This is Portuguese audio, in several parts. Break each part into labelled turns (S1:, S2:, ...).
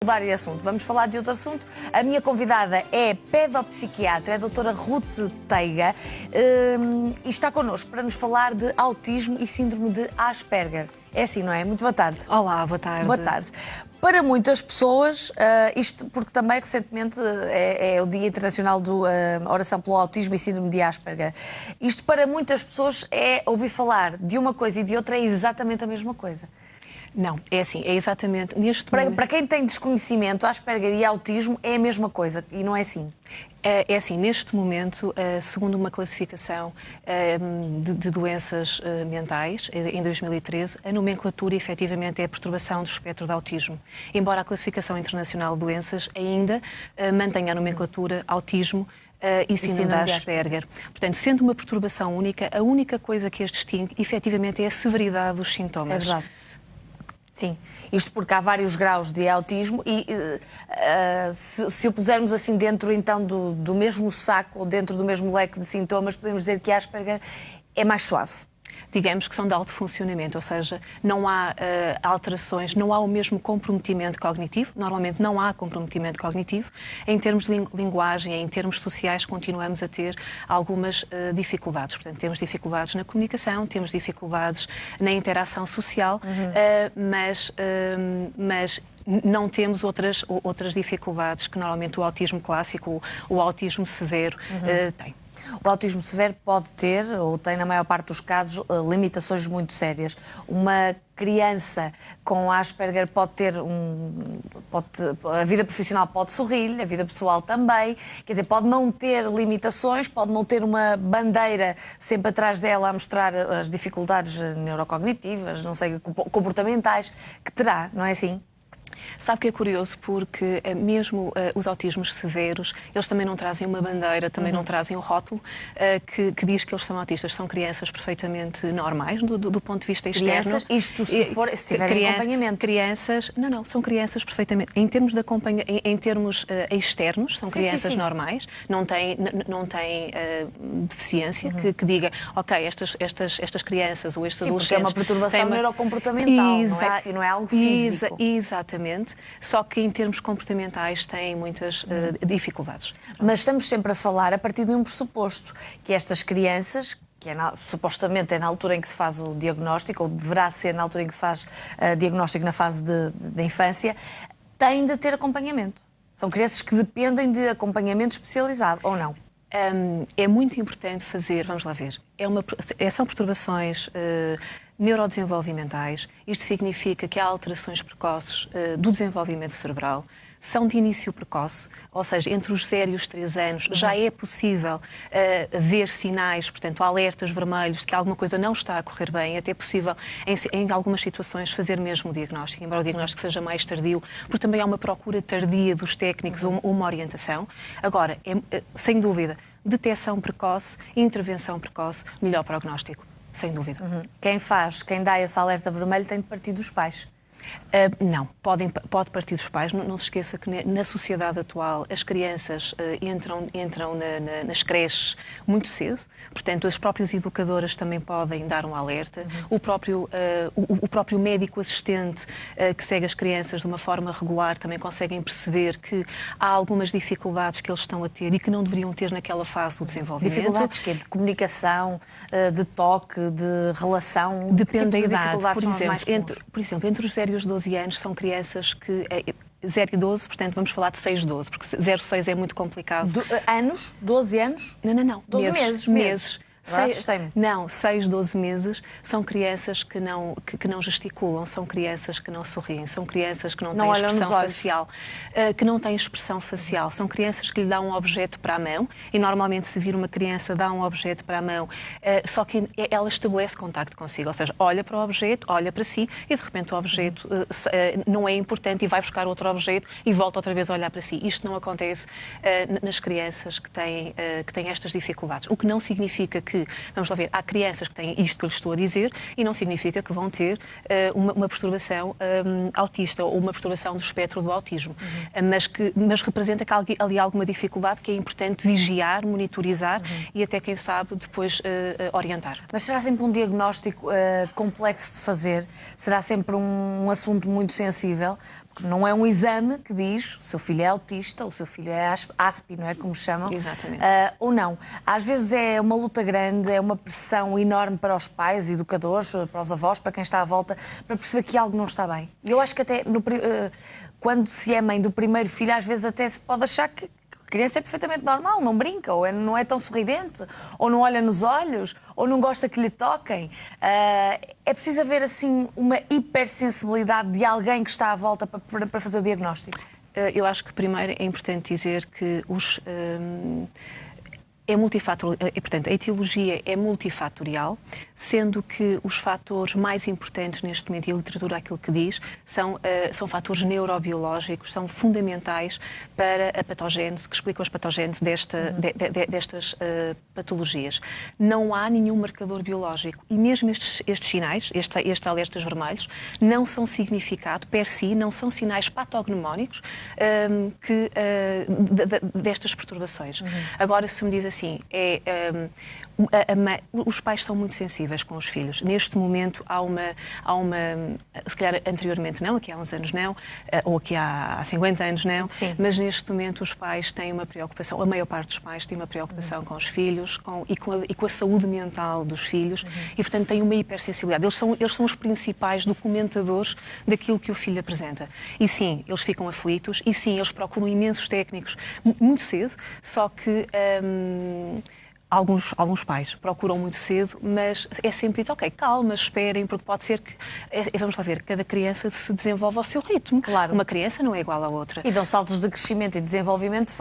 S1: Mudar de assunto. Vamos falar de outro assunto. A minha convidada é pedopsiquiatra, é a doutora Ruth Teiga, e está connosco para nos falar de autismo e síndrome de Asperger. É assim, não é? Muito boa tarde.
S2: Olá, boa tarde.
S1: Boa tarde. Para muitas pessoas, isto porque também recentemente é o Dia Internacional da Oração pelo Autismo e Síndrome de Asperger. Isto para muitas pessoas é ouvir falar de uma coisa e de outra é exatamente a mesma coisa.
S2: Não, é assim, é exatamente neste momento...
S1: Para quem tem desconhecimento, Asperger e autismo é a mesma coisa e não é assim?
S2: É assim, neste momento, segundo uma classificação de doenças mentais, em 2013, a nomenclatura efetivamente é a perturbação do espectro de autismo. Embora a classificação internacional de doenças ainda mantenha a nomenclatura autismo e síndrome de Asperger. Portanto, sendo uma perturbação única, a única coisa que as distingue efetivamente é a severidade dos sintomas.
S1: É verdade. Sim, isto porque há vários graus de autismo e se o pusermos assim dentro então do mesmo saco ou dentro do mesmo leque de sintomas, podemos dizer que a Asperger é mais suave.
S2: Digamos que são de alto funcionamento, ou seja, não há alterações, não há o mesmo comprometimento cognitivo, normalmente não há comprometimento cognitivo. Em termos de linguagem, em termos sociais, continuamos a ter algumas dificuldades. Portanto, temos dificuldades na comunicação, temos dificuldades na interação social, mas não temos outras dificuldades que normalmente o autismo clássico, o autismo severo tem.
S1: O autismo severo pode ter, ou tem na maior parte dos casos, limitações muito sérias. Uma criança com Asperger pode ter a vida profissional pode sorrir, a vida pessoal também, quer dizer, pode não ter limitações, pode não ter uma bandeira sempre atrás dela a mostrar as dificuldades neurocognitivas, não sei, comportamentais, que terá, não é assim?
S2: Sabe que é curioso porque mesmo os autismos severos, eles também não trazem uma bandeira, também não trazem um rótulo que diz que eles são autistas. São crianças perfeitamente normais do ponto de vista externo.
S1: Crianças, isto se tiverem acompanhamento.
S2: Crianças, não, são crianças perfeitamente, em termos de em termos externos, são crianças normais, não têm deficiência que diga, ok, estas crianças ou estes adolescentes...
S1: Porque é uma perturbação neurocomportamental, não é algo físico.
S2: Exatamente. Só que em termos comportamentais têm muitas dificuldades.
S1: Mas estamos sempre a falar a partir de um pressuposto, que estas crianças, que supostamente é na altura em que se faz o diagnóstico, ou deverá ser na altura em que se faz diagnóstico na fase da infância, têm de ter acompanhamento. São crianças que dependem de acompanhamento especializado, ou não?
S2: É muito importante fazer, vamos lá ver, são perturbações neurodesenvolvimentais. Isto significa que há alterações precoces do desenvolvimento cerebral. São de início precoce, ou seja, entre os 0 e os 3 anos já é possível ver sinais, portanto, alertas vermelhos de que alguma coisa não está a correr bem. É até possível, em algumas situações, fazer mesmo o diagnóstico, embora o diagnóstico seja mais tardio, porque também há uma procura tardia dos técnicos, uma orientação. Agora, sem dúvida, detecção precoce, intervenção precoce, melhor prognóstico, sem dúvida.
S1: Quem dá esse alerta vermelho tem de partir dos pais.
S2: Não, pode partir dos pais. Não se esqueça que na sociedade atual as crianças entram nas creches muito cedo, portanto as próprias educadoras também podem dar um alerta, o próprio médico assistente que segue as crianças de uma forma regular também conseguem perceber que há algumas dificuldades que eles estão a ter e que não deveriam ter naquela fase do desenvolvimento.
S1: Dificuldades que é de comunicação, de toque, de relação?
S2: Depende da idade.
S1: Por
S2: exemplo, entre os 0 e os 12 anos são crianças que... 0 e 12, portanto, vamos falar de 6 e 12, porque 0 e 6 é muito complicado.
S1: Anos? 12 anos?
S2: Não.
S1: 12 meses.
S2: Não, 6, 12 meses são crianças que não gesticulam, são crianças que não sorriem, são crianças que não têm expressão facial, são crianças que lhe dão um objeto para a mão e normalmente se vir uma criança dá um objeto para a mão, só que ela estabelece contacto consigo, ou seja, olha para o objeto, olha para si e de repente o objeto não é importante e vai buscar outro objeto e volta outra vez a olhar para si. Isto não acontece nas crianças que têm estas dificuldades, o que não significa que vamos lá ver, há crianças que têm isto que eu lhes estou a dizer e não significa que vão ter uma perturbação autista ou uma perturbação do espectro do autismo, mas representa que há ali alguma dificuldade que é importante vigiar, monitorizar e até, quem sabe, depois orientar.
S1: Mas será sempre um diagnóstico complexo de fazer? Será sempre um assunto muito sensível? não é um exame que diz o seu filho é autista, o seu filho é ASPI, não é como chamam?
S2: Exatamente.
S1: Ou não. Às vezes é uma luta grande, é uma pressão enorme para os pais, educadores, para os avós, para quem está à volta, para perceber que algo não está bem. Eu acho que até quando se é mãe do primeiro filho, às vezes até se pode achar que a criança é perfeitamente normal, não brinca, ou não é tão sorridente, ou não olha nos olhos, ou não gosta que lhe toquem. É preciso haver, assim, uma hipersensibilidade de alguém que está à volta para fazer o diagnóstico?
S2: Eu acho que primeiro é importante dizer que é multifatorial, portanto, a etiologia é multifatorial, sendo que os fatores mais importantes neste momento, e a literatura aquilo que diz, são fatores neurobiológicos, são fundamentais para a patogênese, que explicam as patogêneses destas patologias. Não há nenhum marcador biológico e mesmo estes sinais, estes alertas vermelhos, não são significado, per si, não são sinais patognomónicos destas perturbações. Agora, se me diz assim, os pais são muito sensíveis com os filhos. Neste momento há uma, se calhar anteriormente não, aqui há uns anos não, ou aqui há 50 anos não,
S1: Sim.
S2: mas neste momento os pais têm uma preocupação, a maior parte dos pais tem uma preocupação com os filhos e com a saúde mental dos filhos e, portanto, têm uma hipersensibilidade. Eles são os principais documentadores daquilo que o filho apresenta. E sim, eles ficam aflitos e sim, eles procuram imensos técnicos muito cedo, só que alguns pais procuram muito cedo, mas é sempre dito, ok, calma, esperem, porque pode ser que, vamos lá ver, cada criança se desenvolve ao seu ritmo.
S1: Claro.
S2: Uma criança não é igual à outra.
S1: E dão saltos de crescimento e desenvolvimento.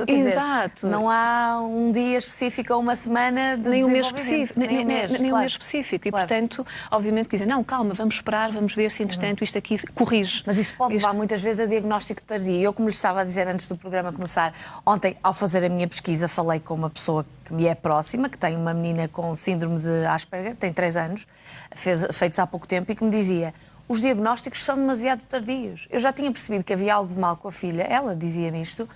S2: Exato.
S1: Dizer, não há um dia específico ou uma semana de
S2: nem um mês
S1: desenvolvimento.
S2: específico. Nem um mês específico. E,
S1: Claro.
S2: portanto, obviamente, dizem, não, calma, vamos esperar, vamos ver se, entretanto, isto aqui corrige.
S1: Mas isso pode levar muitas vezes a diagnóstico tardio. Eu, como lhe estava a dizer antes do programa começar, ontem, ao fazer a minha pesquisa, falei com uma pessoa que me é próxima, que tem uma menina com síndrome de Asperger, tem 3 anos, feitos há pouco tempo, e que me dizia: os diagnósticos são demasiado tardios. Eu já tinha percebido que havia algo de mal com a filha, ela dizia-me isto,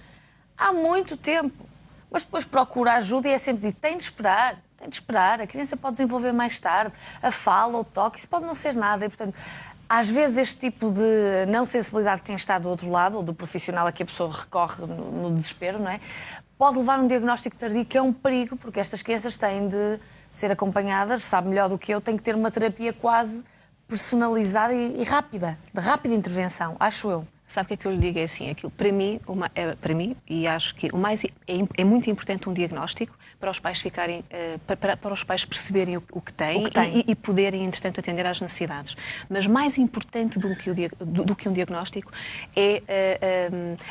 S1: há muito tempo. Mas depois procura ajuda e é sempre dito: tem de esperar, a criança pode desenvolver mais tarde, a fala, o toque, isso pode não ser nada. E, portanto, às vezes este tipo de não sensibilidade de quem está do outro lado, ou do profissional a que a pessoa recorre no desespero, não é? Pode levar a um diagnóstico tardio, que é um perigo, porque estas crianças têm de ser acompanhadas, sabe melhor do que eu, têm que ter uma terapia quase personalizada e rápida, de rápida intervenção, acho eu.
S2: Sabe o que é que eu lhe digo? É assim, aquilo, para mim, e acho que o mais é muito importante um diagnóstico para os pais ficarem, para os pais perceberem o que têm e poderem, entretanto, atender às necessidades. Mas mais importante do que um diagnóstico é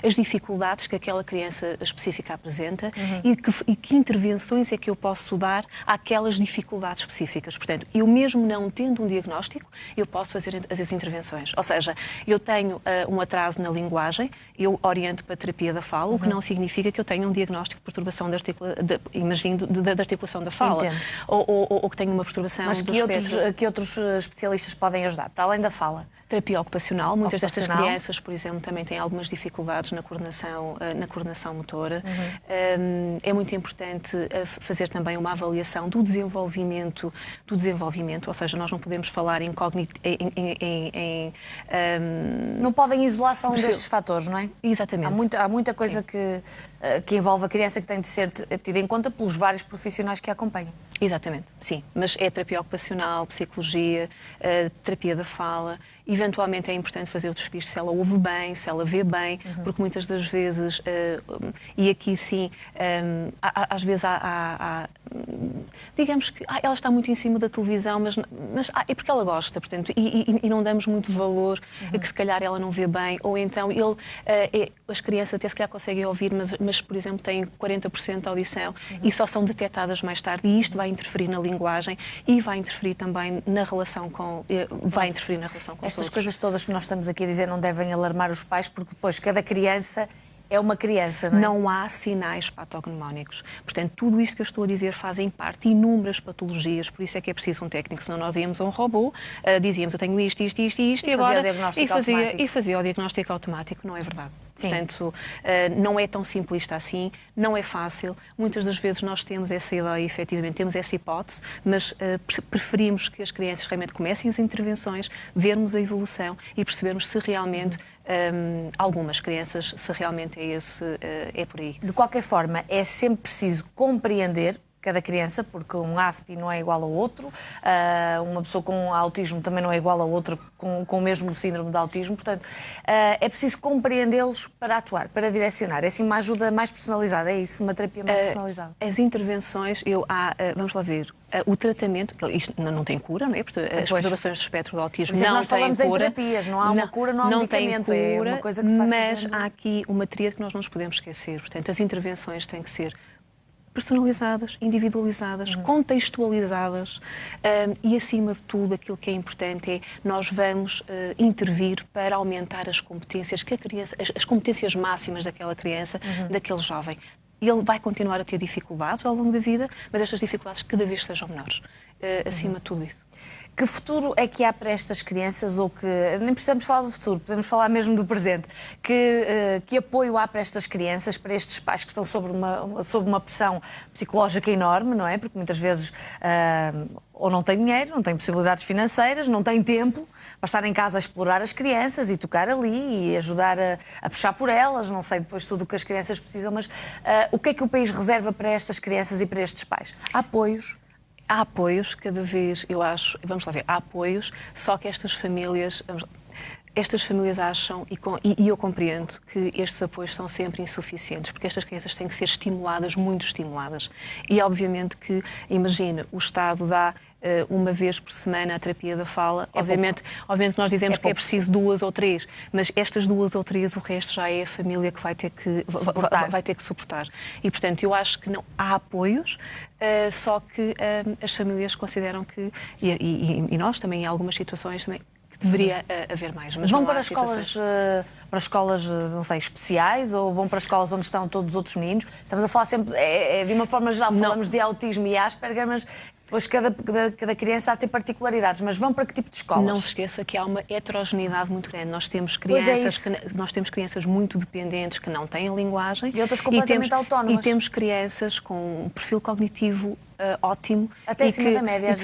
S2: as dificuldades que aquela criança específica apresenta e que intervenções é que eu posso dar àquelas dificuldades específicas. Portanto, eu mesmo não tendo um diagnóstico, eu posso fazer as intervenções. Ou seja, eu tenho um atraso na linguagem, eu oriento para a terapia da fala, o que não significa que eu tenha um diagnóstico de perturbação da articulação da fala. Ou que tenha uma perturbação do espectro.
S1: Mas que outros especialistas podem ajudar, para além da fala?
S2: Terapia ocupacional. Muitas destas crianças, por exemplo, também têm algumas dificuldades na coordenação motora. É muito importante fazer também uma avaliação do desenvolvimento, ou seja, nós não podemos falar em
S1: não podem isolar só um destes fatores, não é?
S2: Exatamente.
S1: Há muita coisa que envolve a criança que tem de ser tida em conta pelos vários profissionais que a acompanham.
S2: Exatamente, sim. Mas é terapia ocupacional, psicologia, terapia da fala. Eventualmente é importante fazer o despiste se ela ouve bem, se ela vê bem, porque muitas das vezes, e aqui sim, às vezes digamos que ela está muito em cima da televisão, mas é porque ela gosta, portanto, e não damos muito valor a que se calhar ela não vê bem, ou então as crianças até se calhar conseguem ouvir, mas por exemplo, têm 40% de audição e só são detectadas mais tarde, e isto vai interferir na linguagem e vai interferir também na relação com os
S1: Estas coisas todas que nós estamos aqui a dizer não devem alarmar os pais, porque depois cada criança é uma criança, não é?
S2: Não há sinais patognomónicos. Portanto, tudo isto que eu estou a dizer fazem parte de inúmeras patologias, por isso é que é preciso um técnico, senão nós íamos a um robô, dizíamos eu tenho isto, e agora... E fazia o diagnóstico automático, não é verdade.
S1: Sim.
S2: Portanto, não é tão simplista assim, não é fácil. Muitas das vezes nós temos essa ideia, efetivamente, temos essa hipótese, mas preferimos que as crianças realmente comecem as intervenções, vermos a evolução e percebermos se realmente algumas crianças, se realmente é por aí.
S1: De qualquer forma, é sempre preciso compreender cada criança, porque um ASPI não é igual ao outro, uma pessoa com autismo também não é igual a outra com o mesmo síndrome de autismo, portanto, é preciso compreendê-los para atuar, para direcionar. É assim uma ajuda mais personalizada, é isso? Uma terapia mais personalizada?
S2: As intervenções, vamos lá ver, o tratamento, isto não tem cura, não é? Porque as perturbações do espectro do autismo não têm cura.
S1: Nós falamos em terapias, não há uma cura, não há um medicamento,
S2: cura,
S1: é uma coisa que se vai
S2: mas
S1: fazendo.
S2: há aqui uma tríade que nós não nos podemos esquecer. Portanto, as intervenções têm que ser personalizadas, individualizadas, contextualizadas e, acima de tudo, aquilo que é importante é nós vamos intervir para aumentar as competências que a criança, as competências máximas daquela criança, daquele jovem. Ele vai continuar a ter dificuldades ao longo da vida, mas estas dificuldades cada vez sejam menores, acima de tudo isso.
S1: Que futuro é que há para estas crianças, ou que nem precisamos falar do futuro, podemos falar mesmo do presente, que apoio há para estas crianças, para estes pais que estão sob uma pressão psicológica enorme, não é? Porque muitas vezes ou não têm dinheiro, não têm possibilidades financeiras, não têm tempo para estar em casa a explorar as crianças e tocar ali e ajudar a puxar por elas, não sei depois tudo o que as crianças precisam, mas o que é que o país reserva para estas crianças e para estes pais? Há apoios?
S2: Há apoios, cada vez, eu acho, vamos lá ver, há apoios, só que estas famílias acham, e eu compreendo, que estes apoios são sempre insuficientes, porque estas crianças têm que ser estimuladas, muito estimuladas. E, obviamente, que, imagina, o Estado dá uma vez por semana a terapia da fala. Obviamente que nós dizemos que é preciso 2 ou 3, mas estas 2 ou 3, o resto já é a família que vai ter que suportar. E, portanto, eu acho que não há apoios, só que as famílias consideram que, e nós também, em algumas situações, também, que deveria haver mais. Mas
S1: vão para escolas, não sei, especiais, ou vão para escolas onde estão todos os outros meninos? Estamos a falar sempre, de uma forma geral, falamos de autismo e Asperger, mas depois cada criança há de ter particularidades, mas vão para que tipo de escolas?
S2: Não se esqueça que há uma heterogeneidade muito grande. Nós temos crianças muito dependentes que não têm linguagem.
S1: E outras completamente autónomas.
S2: E temos crianças com um perfil cognitivo ótimo.
S1: Até acima da média,
S2: e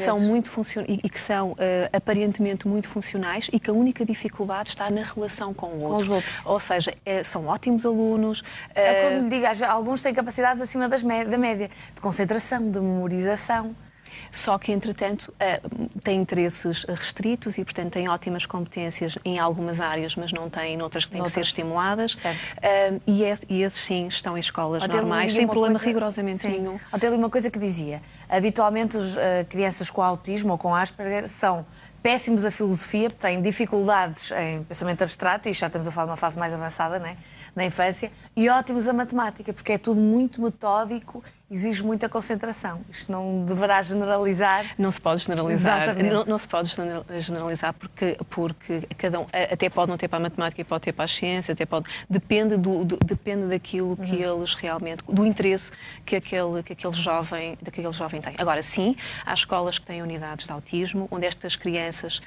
S2: que são aparentemente muito funcionais e que a única dificuldade está na relação com o outro.
S1: Com os outros.
S2: Ou seja, são ótimos alunos.
S1: Como lhe digo, alguns têm capacidades acima da média, de concentração, de memorização.
S2: Só que, entretanto, têm interesses restritos e, portanto, têm ótimas competências em algumas áreas, mas não têm noutras que têm que ser estimuladas. E esses, sim, estão em escolas normais, sem problema rigorosamente nenhum.
S1: Até ali uma coisa que dizia, habitualmente as crianças com autismo ou com Asperger são péssimos a filosofia, têm dificuldades em pensamento abstrato, e já estamos a falar de uma fase mais avançada, não é? Na infância, e ótimos a matemática, porque é tudo muito metódico, exige muita concentração. Isto não deverá generalizar.
S2: Não se pode generalizar.
S1: Exatamente.
S2: Não se pode generalizar porque cada um até pode não ter para a matemática e pode ter para a ciência, até pode, depende daquilo que eles realmente, do interesse que aquele jovem tem. Agora, sim, há escolas que têm unidades de autismo, onde estas crianças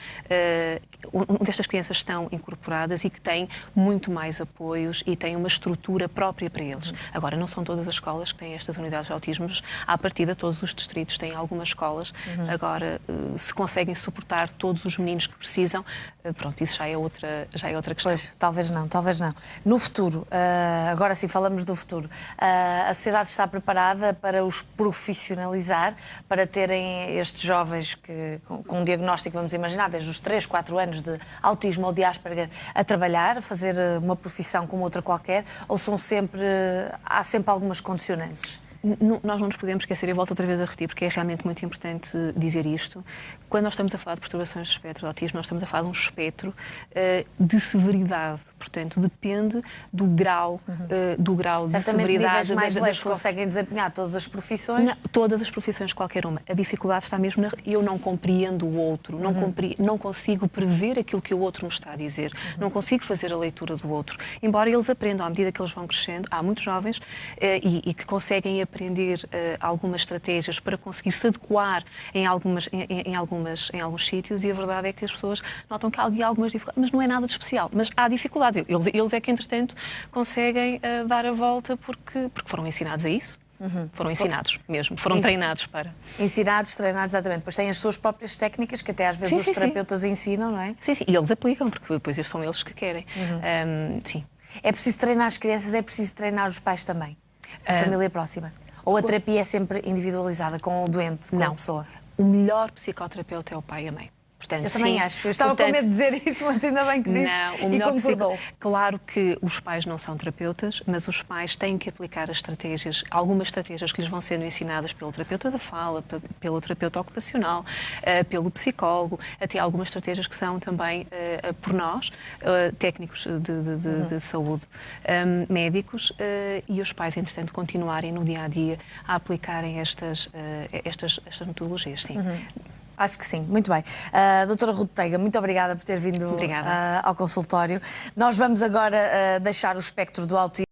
S2: estão incorporadas e que têm muito mais apoios e têm uma estrutura própria para eles. Agora, não são todas as escolas que têm estas unidades de autismo. À partida, todos os distritos têm algumas escolas. Agora, se conseguem suportar todos os meninos que precisam, pronto, isso já é outra questão.
S1: Pois, talvez não. No futuro, agora sim falamos do futuro, a sociedade está preparada para os profissionalizar, para terem estes jovens com um diagnóstico, vamos imaginar, desde os 3, 4 anos de autismo ou de Asperger, a trabalhar, a fazer uma profissão como outra qualquer, ou há sempre algumas condicionantes?
S2: Nós não nos podemos esquecer, e volto outra vez a repetir, porque é realmente muito importante dizer isto. Quando nós estamos a falar de perturbações do espectro do autismo, nós estamos a falar de um espectro de severidade. Portanto, depende do grau de severidade.
S1: Mais leves conseguem desempenhar todas as profissões?
S2: Todas as profissões, qualquer uma. A dificuldade está mesmo eu não compreendo o outro, não consigo prever aquilo que o outro me está a dizer, não consigo fazer a leitura do outro. Embora eles aprendam à medida que eles vão crescendo, há muitos jovens e que conseguem aprender algumas estratégias para conseguir se adequar em alguns sítios, e a verdade é que as pessoas notam que há algumas dificuldades, mas não é nada de especial. Mas há dificuldades. Eles é que, entretanto, conseguem dar a volta porque foram ensinados a isso. Foram ensinados mesmo, foram treinados para.
S1: Ensinados, treinados, exatamente. Depois têm as suas próprias técnicas, que até às vezes os terapeutas ensinam, não é?
S2: Sim, sim, e eles aplicam, porque depois são eles que querem. Sim.
S1: É preciso treinar as crianças, é preciso treinar os pais também, a família próxima. Ou a terapia é sempre individualizada com o doente, com a pessoa?
S2: O melhor psicoterapeuta é o pai e a mãe. Portanto,
S1: eu também acho. Eu estava com medo de dizer isso, mas ainda bem que disse.
S2: Não, o melhor
S1: concordou.
S2: Claro que os pais não são terapeutas, mas os pais têm que aplicar as estratégias, algumas estratégias que lhes vão sendo ensinadas pelo terapeuta da fala, pelo terapeuta ocupacional, pelo psicólogo, até algumas estratégias que são também por nós, técnicos de saúde, médicos, e os pais, entretanto, continuarem no dia-a-dia a aplicarem estas metodologias, sim.
S1: Acho que sim, muito bem. Doutora Ruth Teiga, muito obrigada por ter vindo ao consultório. Nós vamos agora deixar o espectro do autismo